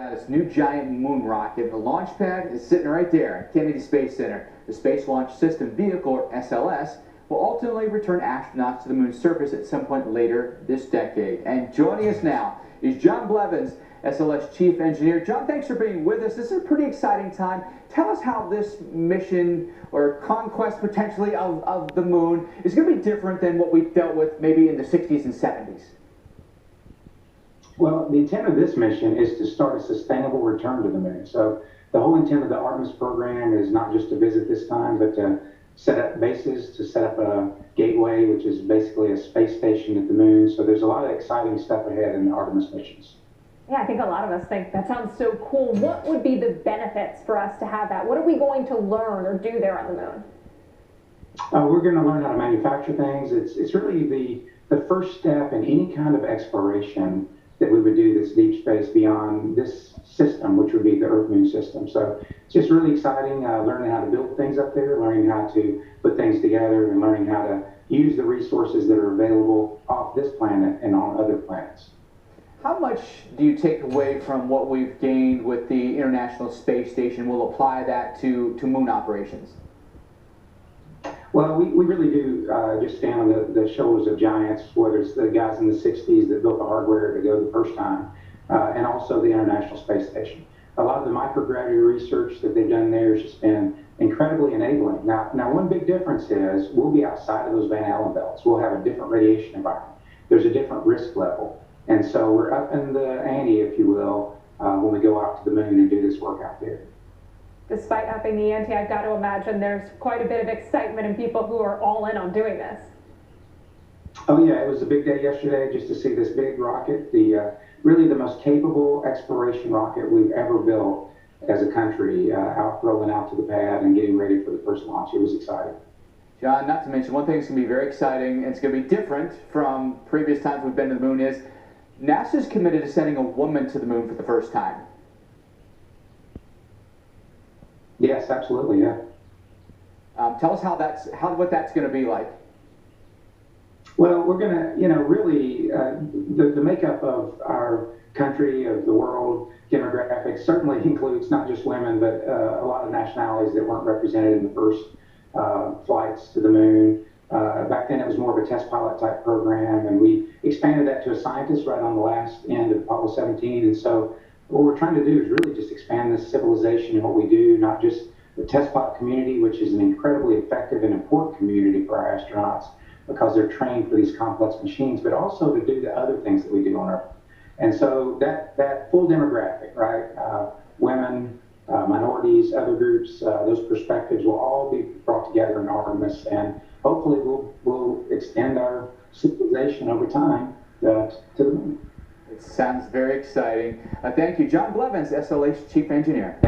This new giant moon rocket, the launch pad is sitting right there at Kennedy Space Center. The Space Launch System Vehicle, or SLS, will ultimately return astronauts to the moon's surface at some point later this decade. And joining us now is John Blevins, SLS Chief Engineer. John, thanks for being with us. This is a pretty exciting time. Tell us how this mission, or conquest potentially, of the moon is going to be different than what we dealt with maybe in the 60s and 70s. Well, the intent of this mission is to start a sustainable return to the moon. So the whole intent of the Artemis program is not just to visit this time, but to set up bases, to set up a gateway, which is basically a space station at the moon. So there's a lot of exciting stuff ahead in the Artemis missions. Yeah, I think a lot of us think that sounds so cool. What would be the benefits for us to have that? What are we going to learn or do there on the moon? We're going to learn how to manufacture things. It's really the first step in any kind of exploration that we would do this deep space beyond this system, which would be the Earth-Moon system. So it's just really exciting, learning how to build things up there, learning how to put things together, and learning how to use the resources that are available off this planet and on other planets. How much do you take away from what we've gained with the International Space Station? We'll apply that to moon operations. Well, we really do just stand on the shoulders of giants, whether it's the guys in the 60s that built the hardware to go the first time, and also the International Space Station. A lot of the microgravity research that they've done there has just been incredibly enabling. Now, one big difference is we'll be outside of those Van Allen belts. We'll have a different radiation environment. There's a different risk level. And so we're up in the ante, if you will, when we go out to the moon and do this work out there. Despite upping the ante, I've got to imagine there's quite a bit of excitement in people who are all in on doing this. Oh yeah, it was a big day yesterday just to see this big rocket, really the most capable exploration rocket we've ever built as a country, rolling out to the pad and getting ready for the first launch. It was exciting. John, not to mention, one thing that's going to be very exciting, and it's going to be different from previous times we've been to the moon, is NASA's committed to sending a woman to the moon for the first time. Yes, absolutely, yeah. Tell us what that's going to be like. Well, we're going to, really, the makeup of our country, of the world, demographics certainly includes not just women, but a lot of nationalities that weren't represented in the first flights to the moon. Back then it was more of a test pilot type program, and we expanded that to a scientist right on the last end of Apollo 17. And so what we're trying to do is really just expand this civilization and what we do, not just the test pilot community, which is an incredibly effective and important community for our astronauts because they're trained for these complex machines, but also to do the other things that we do on Earth. And so that full demographic, right, women, minorities, other groups, those perspectives will all be brought together in Artemis, and hopefully we'll extend our civilization over time to the moon. It sounds very exciting. Thank you, John Blevins, SLS Chief Engineer.